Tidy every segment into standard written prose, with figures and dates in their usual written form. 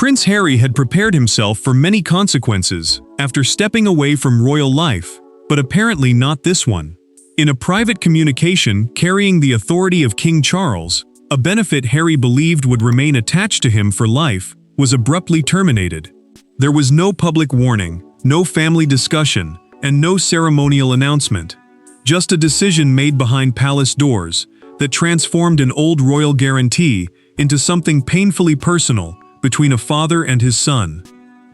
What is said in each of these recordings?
Prince Harry had prepared himself for many consequences after stepping away from royal life, but apparently not this one. In a private communication carrying the authority of King Charles, a benefit Harry believed would remain attached to him for life was abruptly terminated. There was no public warning, no family discussion, and no ceremonial announcement. Just a decision made behind palace doors that transformed an old royal guarantee into something painfully personal between a father and his son.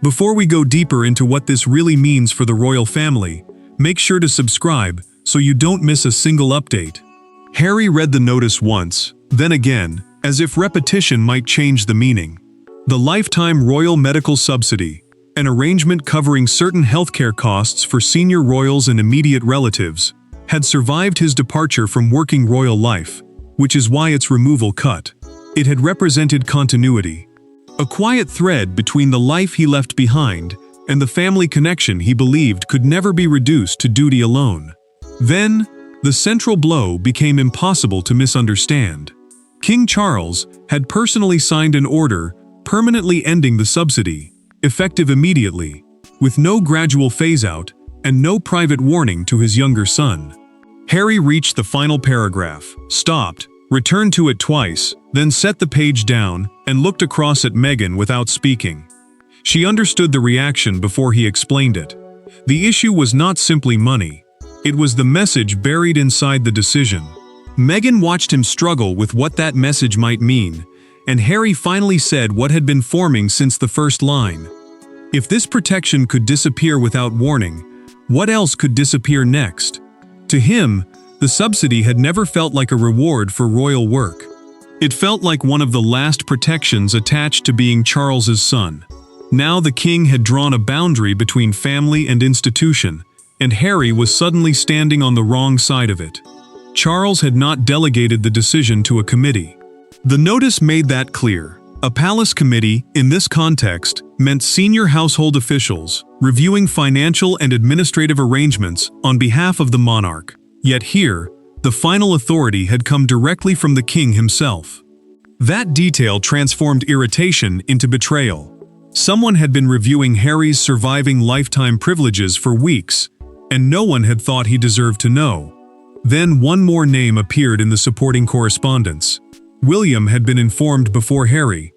Before we go deeper into what this really means for the royal family, make sure to subscribe so you don't miss a single update. Harry read the notice once, then again, as if repetition might change the meaning. The Lifetime Royal Medical Subsidy, an arrangement covering certain healthcare costs for senior royals and immediate relatives, had survived his departure from working royal life, which is why its removal cut. It had represented continuity. A quiet thread between the life he left behind and the family connection he believed could never be reduced to duty alone. Then, the central blow became impossible to misunderstand. King Charles had personally signed an order permanently ending the subsidy, effective immediately, with no gradual phase-out and no private warning to his younger son. Harry reached the final paragraph, stopped, returned to it twice, then set the page down and looked across at Meghan without speaking. She understood the reaction before he explained it. The issue was not simply money. It was the message buried inside the decision. Meghan watched him struggle with what that message might mean, and Harry finally said what had been forming since the first line. If this protection could disappear without warning, what else could disappear next? To him, the subsidy had never felt like a reward for royal work. It felt like one of the last protections attached to being Charles's son. Now the king had drawn a boundary between family and institution, and Harry was suddenly standing on the wrong side of it. Charles had not delegated the decision to a committee. The notice made that clear. A palace committee, in this context, meant senior household officials reviewing financial and administrative arrangements on behalf of the monarch. Yet here, the final authority had come directly from the king himself. That detail transformed irritation into betrayal. Someone had been reviewing Harry's surviving lifetime privileges for weeks, and no one had thought he deserved to know. Then one more name appeared in the supporting correspondence. William had been informed before Harry.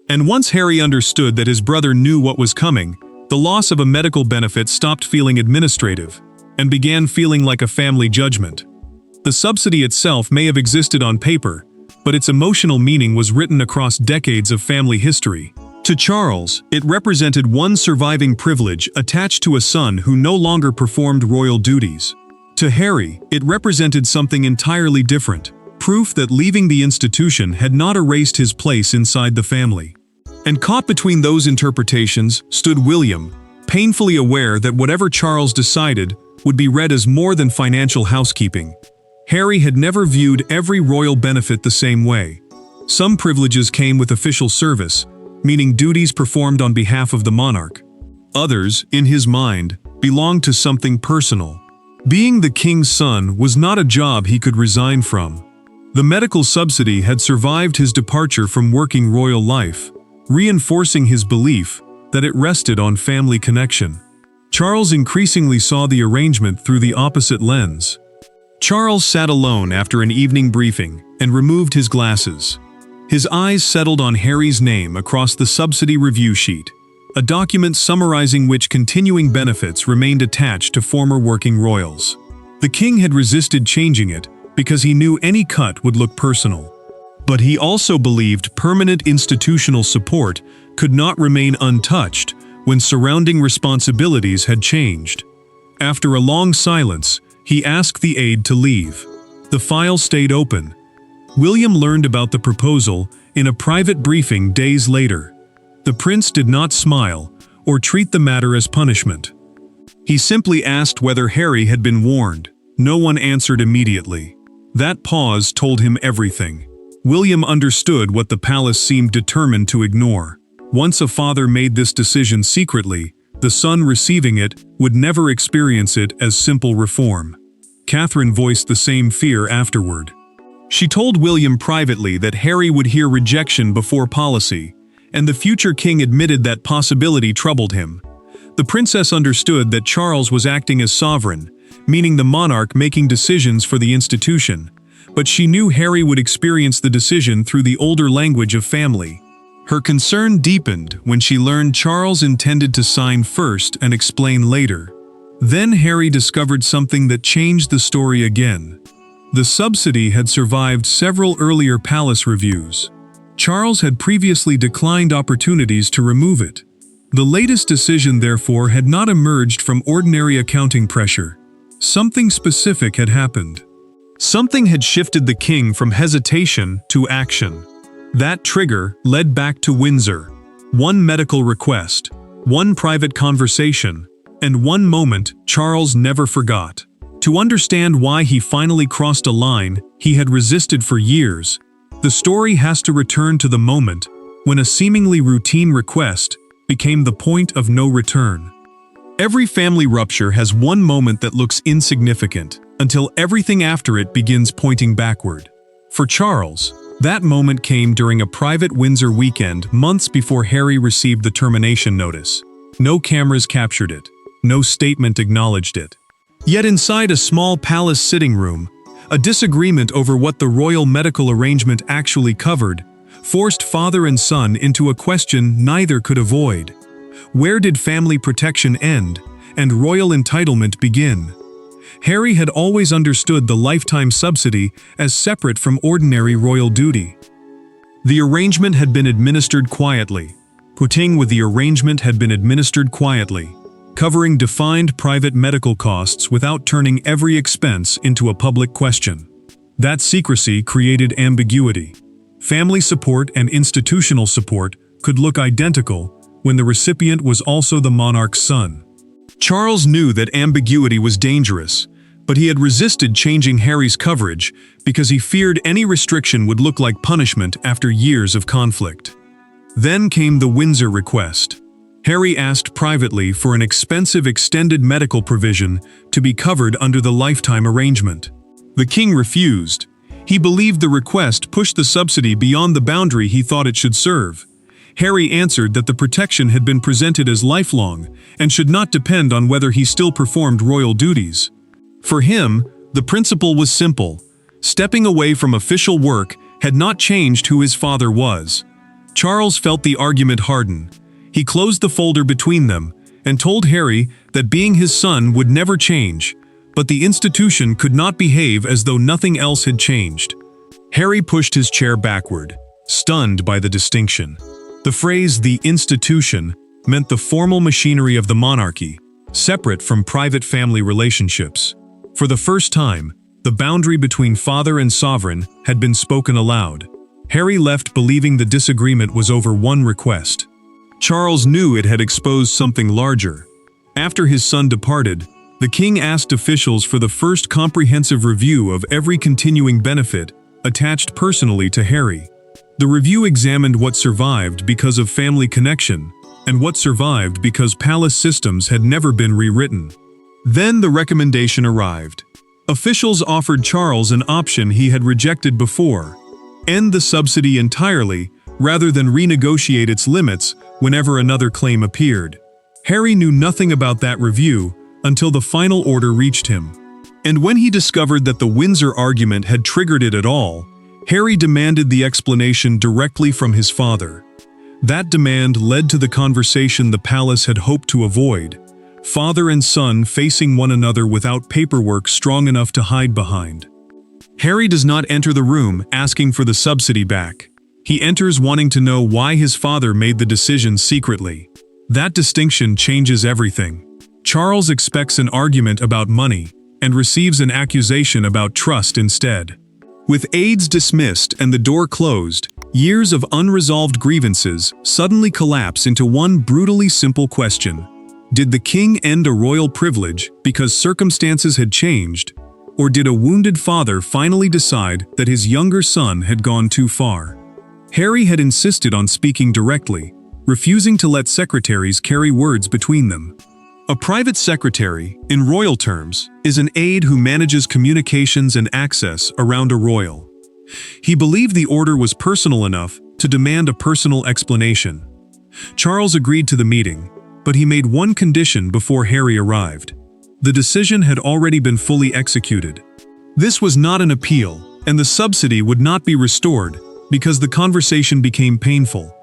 And once Harry understood that his brother knew what was coming, the loss of a medical benefit stopped feeling administrative and began feeling like a family judgment. The subsidy itself may have existed on paper, but its emotional meaning was written across decades of family history. To Charles, it represented one surviving privilege attached to a son who no longer performed royal duties. To Harry, it represented something entirely different, proof that leaving the institution had not erased his place inside the family. And caught between those interpretations stood William, painfully aware that whatever Charles decided would be read as more than financial housekeeping. Harry had never viewed every royal benefit the same way. Some privileges came with official service, meaning duties performed on behalf of the monarch. Others, in his mind, belonged to something personal. Being the king's son was not a job he could resign from. The medical subsidy had survived his departure from working royal life, reinforcing his belief that it rested on family connection. Charles increasingly saw the arrangement through the opposite lens. Charles sat alone after an evening briefing and removed his glasses. His eyes settled on Harry's name across the subsidy review sheet, a document summarizing which continuing benefits remained attached to former working royals. The king had resisted changing it because he knew any cut would look personal. But he also believed permanent institutional support could not remain untouched when surrounding responsibilities had changed. After a long silence, he asked the aide to leave. The file stayed open. William learned about the proposal in a private briefing days later. The prince did not smile or treat the matter as punishment. He simply asked whether Harry had been warned. No one answered immediately. That pause told him everything. William understood what the palace seemed determined to ignore. Once a father made this decision secretly, the son receiving it would never experience it as simple reform. Catherine voiced the same fear afterward. She told William privately that Harry would hear rejection before policy, and the future king admitted that possibility troubled him. The princess understood that Charles was acting as sovereign, meaning the monarch making decisions for the institution, but she knew Harry would experience the decision through the older language of family. Her concern deepened when she learned Charles intended to sign first and explain later. Then Harry discovered something that changed the story again. The Subsidy had survived several earlier palace reviews. Charles had previously declined opportunities to remove it. The latest decision, therefore, had not emerged from ordinary accounting pressure. Something specific had happened. Something had shifted the king from hesitation to action. That trigger led back to Windsor. One medical request, one private conversation, and one moment Charles never forgot. To understand why he finally crossed a line he had resisted for years, the story has to return to the moment when a seemingly routine request became the point of no return. Every family rupture has one moment that looks insignificant, until everything after it begins pointing backward. For Charles, that moment came during a private Windsor weekend months before Harry received the termination notice. No cameras captured it. No statement acknowledged it. Yet inside a small palace sitting room, a disagreement over what the royal medical arrangement actually covered forced father and son into a question neither could avoid. Where did family protection end and royal entitlement begin? Harry had always understood the lifetime subsidy as separate from ordinary royal duty. The arrangement had been administered quietly. Puting with the arrangement had been administered quietly, covering defined private medical costs without turning every expense into a public question. That secrecy created ambiguity. Family support and institutional support could look identical when the recipient was also the monarch's son. Charles knew that ambiguity was dangerous, but he had resisted changing Harry's coverage because he feared any restriction would look like punishment after years of conflict. Then came the Windsor request. Harry asked privately for an expensive extended medical provision to be covered under the lifetime arrangement. The king refused. He believed the request pushed the subsidy beyond the boundary he thought it should serve. Harry answered that the protection had been presented as lifelong and should not depend on whether he still performed royal duties. For him, the principle was simple. Stepping away from official work had not changed who his father was. Charles felt the argument harden. He closed the folder between them and told Harry that being his son would never change, but the institution could not behave as though nothing else had changed. Harry pushed his chair backward, stunned by the distinction. The phrase "the institution" meant the formal machinery of the monarchy, separate from private family relationships. For the first time, the boundary between father and sovereign had been spoken aloud. Harry left believing the disagreement was over one request. Charles knew it had exposed something larger. After his son departed, the king asked officials for the first comprehensive review of every continuing benefit attached personally to Harry. The review examined what survived because of family connection, and what survived because palace systems had never been rewritten. Then the recommendation arrived. Officials offered Charles an option he had rejected before: end the subsidy entirely, rather than renegotiate its limits whenever another claim appeared. Harry knew nothing about that review until the final order reached him. And when he discovered that the Windsor argument had triggered it at all, Harry demanded the explanation directly from his father. That demand led to the conversation the palace had hoped to avoid: father and son facing one another without paperwork strong enough to hide behind. Harry does not enter the room asking for the subsidy back. He enters wanting to know why his father made the decision secretly. That distinction changes everything. Charles expects an argument about money and receives an accusation about trust instead. With aides dismissed and the door closed, years of unresolved grievances suddenly collapse into one brutally simple question: did the king end a royal privilege because circumstances had changed, or did a wounded father finally decide that his younger son had gone too far? Harry had insisted on speaking directly, refusing to let secretaries carry words between them. A private secretary, in royal terms, is an aide who manages communications and access around a royal. He believed the order was personal enough to demand a personal explanation. Charles agreed to the meeting, but he made one condition before Harry arrived. The decision had already been fully executed. This was not an appeal, and the subsidy would not be restored because the conversation became painful.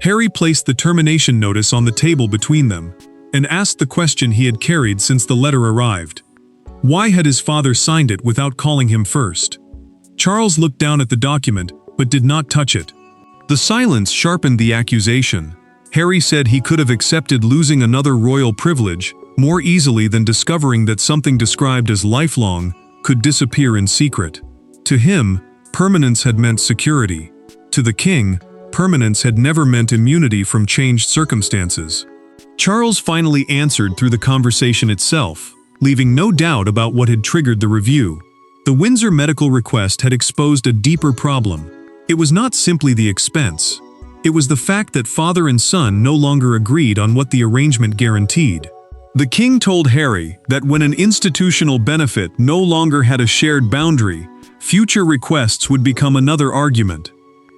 Harry placed the termination notice on the table between them and asked the question he had carried since the letter arrived. Why had his father signed it without calling him first? Charles looked down at the document but did not touch it. The silence sharpened the accusation. Harry said he could have accepted losing another royal privilege more easily than discovering that something described as lifelong could disappear in secret. To him, permanence had meant security. To the king, permanence had never meant immunity from changed circumstances. Charles finally answered through the conversation itself, leaving no doubt about what had triggered the review. The Windsor medical request had exposed a deeper problem. It was not simply the expense. It was the fact that father and son no longer agreed on what the arrangement guaranteed. The king told Harry that when an institutional benefit no longer had a shared boundary, future requests would become another argument.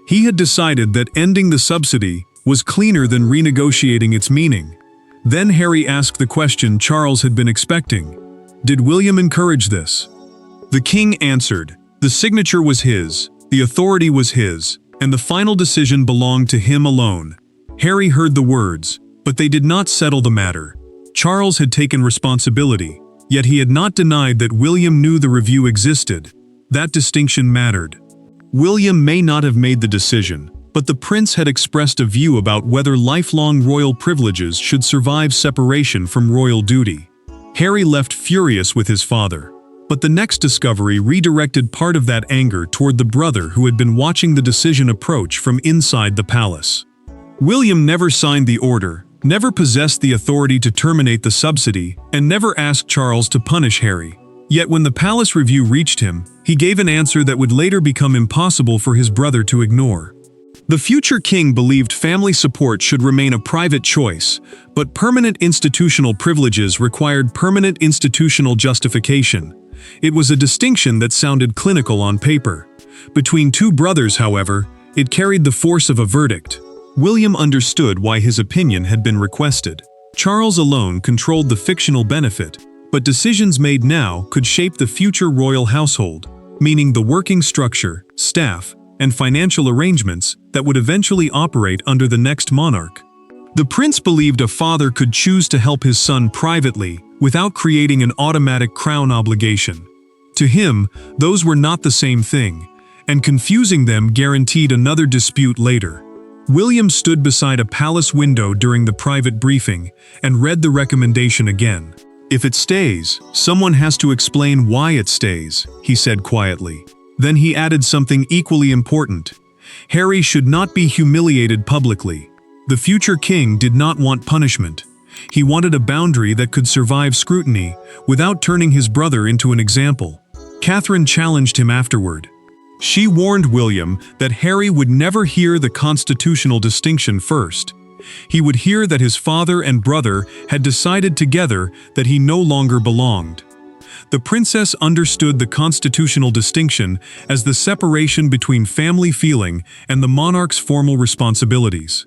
He had decided that ending the subsidy was cleaner than renegotiating its meaning. Then Harry asked the question Charles had been expecting. Did William encourage this? The king answered. The signature was his, the authority was his, and the final decision belonged to him alone. Harry heard the words, but they did not settle the matter. Charles had taken responsibility, yet he had not denied that William knew the review existed. That distinction mattered. William may not have made the decision, but the prince had expressed a view about whether lifelong royal privileges should survive separation from royal duty. Harry left furious with his father, but the next discovery redirected part of that anger toward the brother who had been watching the decision approach from inside the palace. William never signed the order, never possessed the authority to terminate the subsidy, and never asked Charles to punish Harry. Yet when the palace review reached him, he gave an answer that would later become impossible for his brother to ignore. The future king believed family support should remain a private choice, but permanent institutional privileges required permanent institutional justification. It was a distinction that sounded clinical on paper. Between two brothers, however, it carried the force of a verdict. William understood why his opinion had been requested. Charles alone controlled the fictional benefit, but decisions made now could shape the future royal household, meaning the working structure, staff, and financial arrangements that would eventually operate under the next monarch. The prince believed a father could choose to help his son privately without creating an automatic crown obligation. To him, those were not the same thing, and confusing them guaranteed another dispute later. William stood beside a palace window during the private briefing and read the recommendation again. If it stays, someone has to explain why it stays, he said quietly. Then he added something equally important. Harry should not be humiliated publicly. The future king did not want punishment. He wanted a boundary that could survive scrutiny without turning his brother into an example. Catherine challenged him afterward. She warned William that Harry would never hear the constitutional distinction first. He would hear that his father and brother had decided together that he no longer belonged. The princess understood the constitutional distinction as the separation between family feeling and the monarch's formal responsibilities.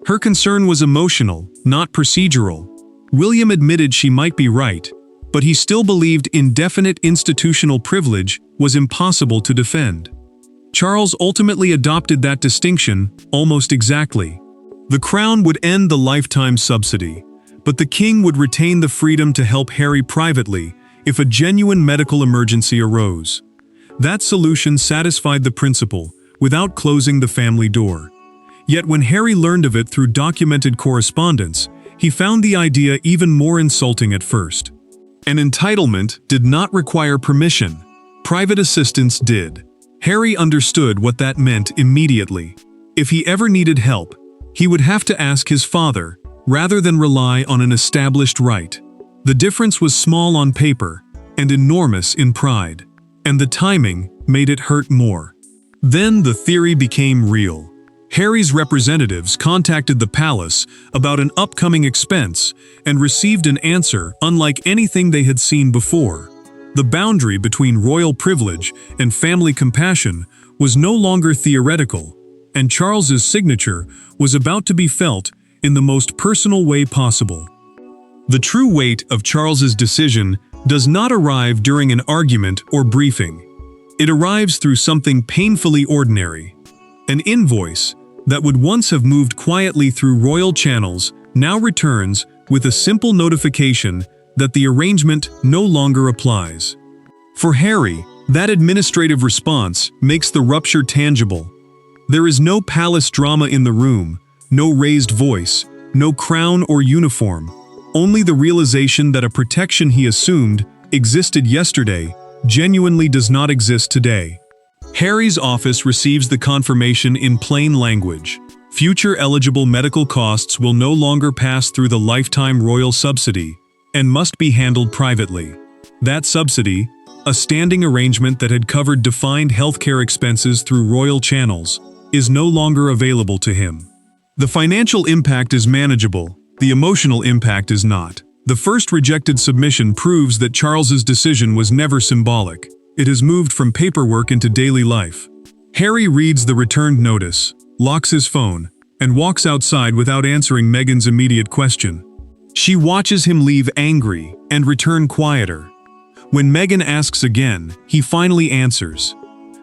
Her concern was emotional, not procedural. William admitted she might be right, but he still believed indefinite institutional privilege was impossible to defend. Charles ultimately adopted that distinction almost exactly. The crown would end the lifetime subsidy, but the king would retain the freedom to help Harry privately if a genuine medical emergency arose. That solution satisfied the principle without closing the family door. Yet when Harry learned of it through documented correspondence, he found the idea even more insulting at first. An entitlement did not require permission. Private assistance did. Harry understood what that meant immediately. If he ever needed help, he would have to ask his father, rather than rely on an established right. The difference was small on paper, and enormous in pride. And the timing made it hurt more. Then the theory became real. Harry's representatives contacted the palace about an upcoming expense and received an answer unlike anything they had seen before. The boundary between royal privilege and family compassion was no longer theoretical, and Charles's signature was about to be felt in the most personal way possible. The true weight of Charles's decision does not arrive during an argument or briefing. It arrives through something painfully ordinary. An invoice that would once have moved quietly through royal channels now returns with a simple notification that the arrangement no longer applies. For Harry, that administrative response makes the rupture tangible. There is no palace drama in the room, no raised voice, no crown or uniform, only the realization that a protection he assumed existed yesterday genuinely does not exist today. Harry's office receives the confirmation in plain language. Future eligible medical costs will no longer pass through the lifetime royal subsidy and must be handled privately. That subsidy, a standing arrangement that had covered defined healthcare expenses through royal channels, is no longer available to him. The financial impact is manageable, the emotional impact is not. The first rejected submission proves that Charles's decision was never symbolic. It has moved from paperwork into daily life. Harry reads the returned notice, locks his phone, and walks outside without answering Meghan's immediate question. She watches him leave angry and return quieter. When Meghan asks again, he finally answers.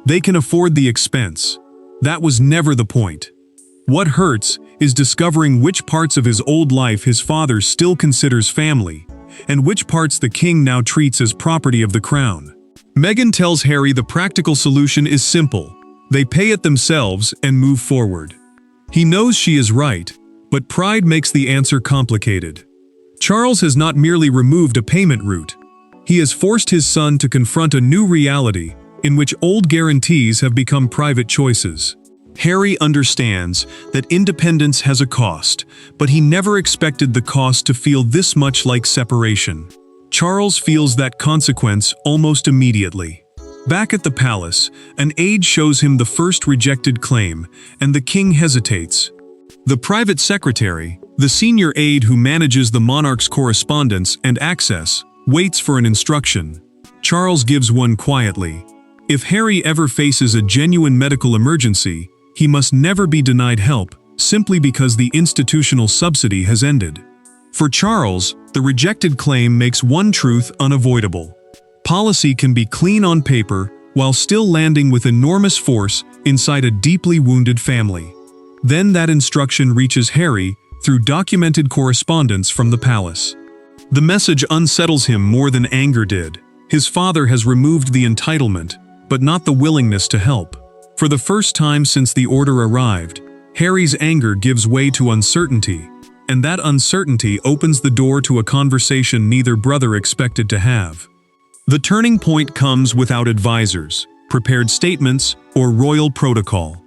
They can afford the expense. That was never the point. What hurts is discovering which parts of his old life his father still considers family, and which parts the king now treats as property of the crown. Meghan tells Harry the practical solution is simple. They pay it themselves and move forward. He knows she is right, but pride makes the answer complicated. Charles has not merely removed a payment route. He has forced his son to confront a new reality in which old guarantees have become private choices. Harry understands that independence has a cost, but he never expected the cost to feel this much like separation. Charles feels that consequence almost immediately. Back at the palace, an aide shows him the first rejected claim, and the king hesitates. The private secretary, the senior aide who manages the monarch's correspondence and access, waits for an instruction. Charles gives one quietly. If Harry ever faces a genuine medical emergency, he must never be denied help, simply because the institutional subsidy has ended. For Charles, the rejected claim makes one truth unavoidable. Policy can be clean on paper while still landing with enormous force inside a deeply wounded family. Then that instruction reaches Harry through documented correspondence from the palace. The message unsettles him more than anger did. His father has removed the entitlement, but not the willingness to help. For the first time since the order arrived, Harry's anger gives way to uncertainty, and that uncertainty opens the door to a conversation neither brother expected to have. The turning point comes without advisors, prepared statements, or royal protocol.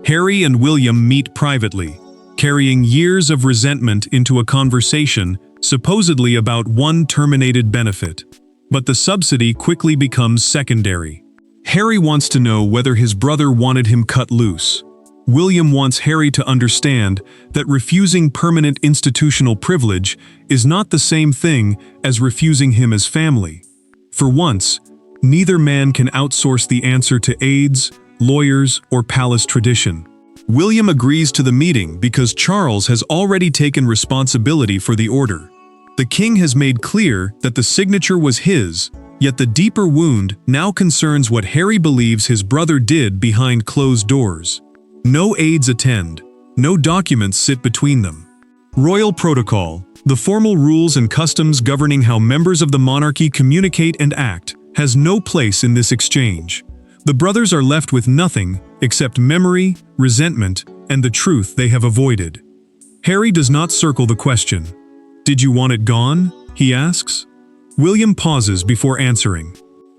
Harry and William meet privately, carrying years of resentment into a conversation supposedly about one terminated benefit. But the subsidy quickly becomes secondary. Harry wants to know whether his brother wanted him cut loose. William wants Harry to understand that refusing permanent institutional privilege is not the same thing as refusing him as family. For once, neither man can outsource the answer to aides, lawyers, or palace tradition. William agrees to the meeting because Charles has already taken responsibility for the order. The king has made clear that the signature was his, yet the deeper wound now concerns what Harry believes his brother did behind closed doors. No aides attend, no documents sit between them. Royal protocol, the formal rules and customs governing how members of the monarchy communicate and act, has no place in this exchange. The brothers are left with nothing except memory, resentment, and the truth they have avoided. Harry does not circle the question. "Did you want it gone?" he asks. William pauses before answering.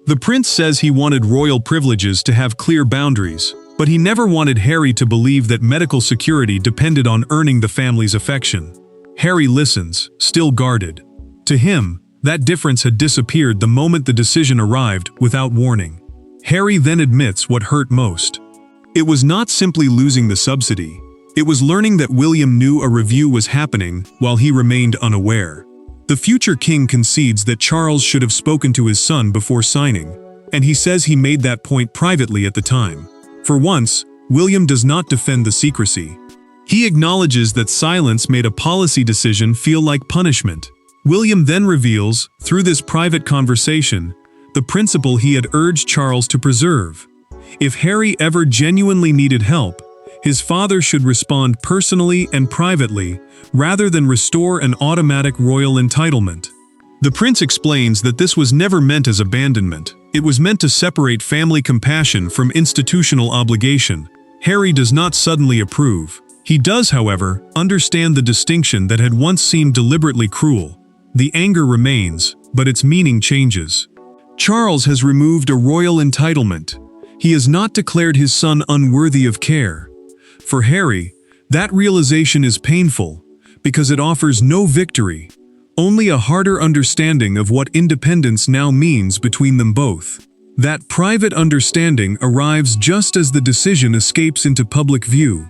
The prince says he wanted royal privileges to have clear boundaries, but he never wanted Harry to believe that medical security depended on earning the family's affection. Harry listens, still guarded. To him, that difference had disappeared the moment the decision arrived without warning. Harry then admits what hurt most. It was not simply losing the subsidy. It was learning that William knew a review was happening while he remained unaware. The future king concedes that Charles should have spoken to his son before signing, and he says he made that point privately at the time. For once, William does not defend the secrecy. He acknowledges that silence made a policy decision feel like punishment. William then reveals, through this private conversation, the principle he had urged Charles to preserve. If Harry ever genuinely needed help, his father should respond personally and privately, rather than restore an automatic royal entitlement. The prince explains that this was never meant as abandonment. It was meant to separate family compassion from institutional obligation. Harry does not suddenly approve. He does, however, understand the distinction that had once seemed deliberately cruel. The anger remains, but its meaning changes. Charles has removed a royal entitlement. He has not declared his son unworthy of care. For Harry, that realization is painful, because it offers no victory, only a harder understanding of what independence now means between them both. That private understanding arrives just as the decision escapes into public view.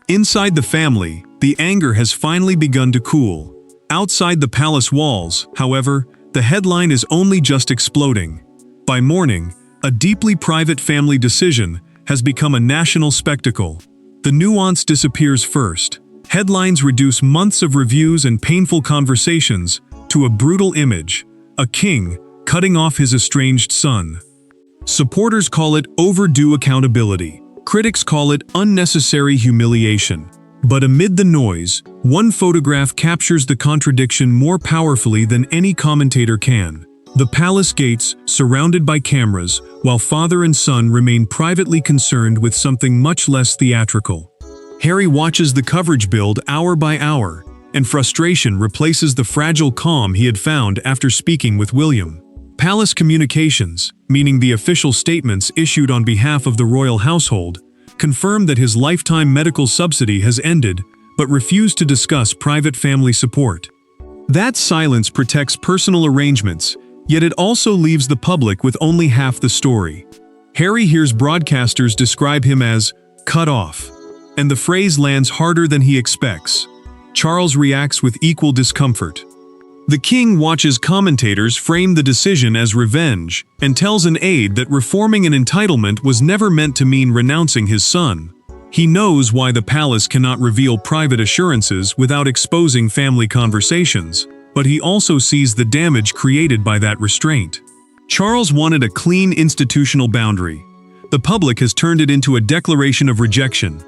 Inside the family, the anger has finally begun to cool. Outside the palace walls, however, the headline is only just exploding. By morning, a deeply private family decision has become a national spectacle. The nuance disappears first. Headlines reduce months of reviews and painful conversations to a brutal image: a king cutting off his estranged son. Supporters call it overdue accountability. Critics call it unnecessary humiliation. But amid the noise, one photograph captures the contradiction more powerfully than any commentator can. The palace gates, surrounded by cameras, while father and son remain privately concerned with something much less theatrical. Harry watches the coverage build hour by hour, and frustration replaces the fragile calm he had found after speaking with William. Palace communications, meaning the official statements issued on behalf of the royal household, confirm that his lifetime medical subsidy has ended, but refuse to discuss private family support. That silence protects personal arrangements, yet it also leaves the public with only half the story. Harry hears broadcasters describe him as cut off, and the phrase lands harder than he expects. Charles reacts with equal discomfort. The king watches commentators frame the decision as revenge, and tells an aide that reforming an entitlement was never meant to mean renouncing his son. He knows why the palace cannot reveal private assurances without exposing family conversations, but he also sees the damage created by that restraint. Charles wanted a clean institutional boundary. The public has turned it into a declaration of rejection.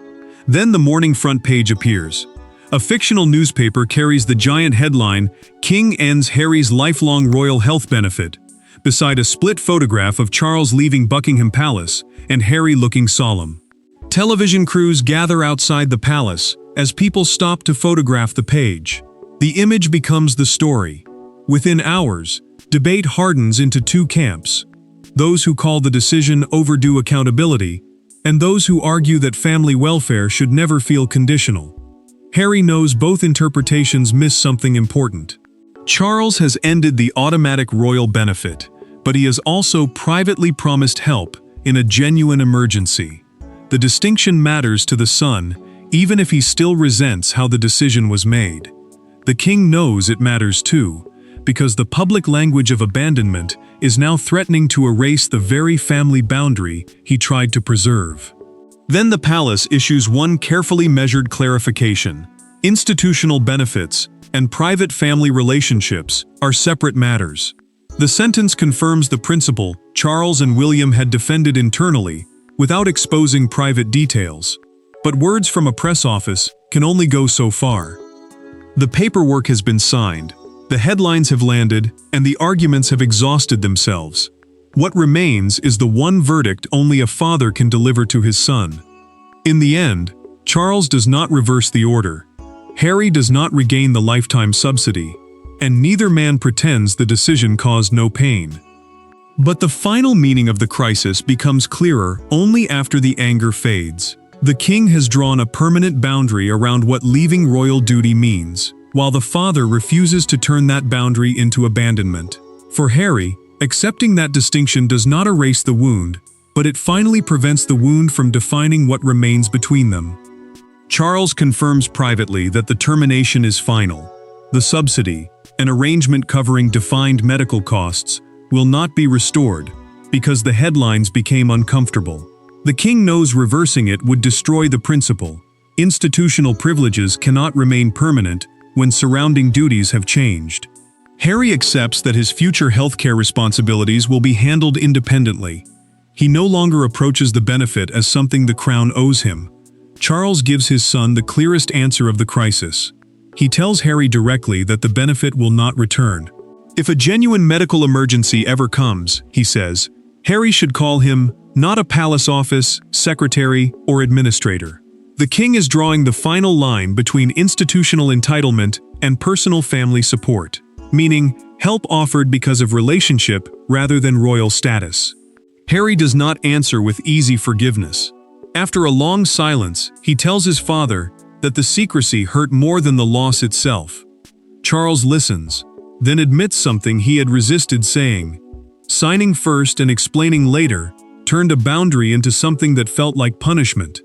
Then the morning front page appears. A fictional newspaper carries the giant headline, "King Ends Harry's Lifelong Royal Health Benefit," beside a split photograph of Charles leaving Buckingham Palace and Harry looking solemn. Television crews gather outside the palace as people stop to photograph the page. The image becomes the story. Within hours, debate hardens into two camps: those who call the decision overdue accountability, and those who argue that family welfare should never feel conditional. Harry knows both interpretations miss something important. Charles has ended the automatic royal benefit, but he has also privately promised help in a genuine emergency. The distinction matters to the son, even if he still resents how the decision was made. The king knows it matters too, because the public language of abandonment is now threatening to erase the very family boundary he tried to preserve. Then the palace issues one carefully measured clarification: institutional benefits and private family relationships are separate matters. The sentence confirms the principle Charles and William had defended internally, without exposing private details. But words from a press office can only go so far. The paperwork has been signed, the headlines have landed, and the arguments have exhausted themselves. What remains is the one verdict only a father can deliver to his son. In the end, Charles does not reverse the order. Harry does not regain the lifetime subsidy, and neither man pretends the decision caused no pain. But the final meaning of the crisis becomes clearer only after the anger fades. The king has drawn a permanent boundary around what leaving royal duty means, while the father refuses to turn that boundary into abandonment. For Harry, accepting that distinction does not erase the wound, but it finally prevents the wound from defining what remains between them. Charles confirms privately that the termination is final. The subsidy, an arrangement covering defined medical costs, will not be restored, because the headlines became uncomfortable. The king knows reversing it would destroy the principle, Institutional privileges cannot remain permanent when surrounding duties have changed. Harry accepts that his future healthcare responsibilities will be handled independently. He no longer approaches the benefit as something the crown owes him. Charles gives his son the clearest answer of the crisis. He tells Harry directly that the benefit will not return. If a genuine medical emergency ever comes, he says, Harry should call him not a palace office, secretary, or administrator. The king is drawing the final line between institutional entitlement and personal family support, meaning help offered because of relationship rather than royal status. Harry does not answer with easy forgiveness. After a long silence, he tells his father that the secrecy hurt more than the loss itself. Charles listens, then admits something he had resisted saying. Signing first and explaining later turned a boundary into something that felt like punishment.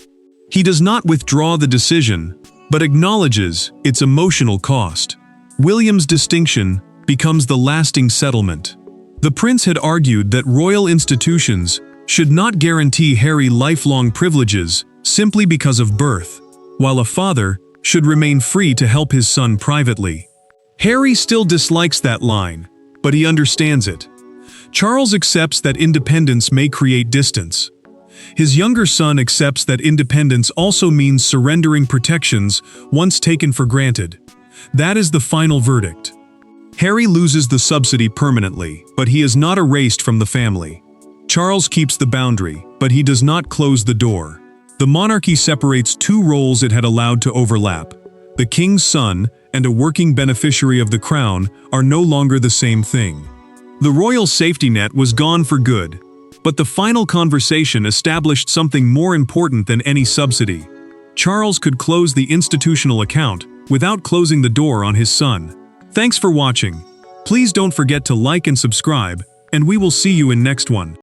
He does not withdraw the decision, but acknowledges its emotional cost. William's distinction becomes the lasting settlement. The prince had argued that royal institutions should not guarantee Harry lifelong privileges simply because of birth, while a father should remain free to help his son privately. Harry still dislikes that line, but he understands it. Charles accepts that independence may create distance. His younger son accepts that independence also means surrendering protections once taken for granted. That is the final verdict. Harry loses the subsidy permanently, but he is not erased from the family. Charles keeps the boundary, but he does not close the door. The monarchy separates two roles it had allowed to overlap. The king's son and a working beneficiary of the crown are no longer the same thing. The royal safety net was gone for good, but the final conversation established something more important than any subsidy. Charles could close the institutional account without closing the door on his son. Thanks for watching. Please don't forget to like and subscribe, and we will see you in next one.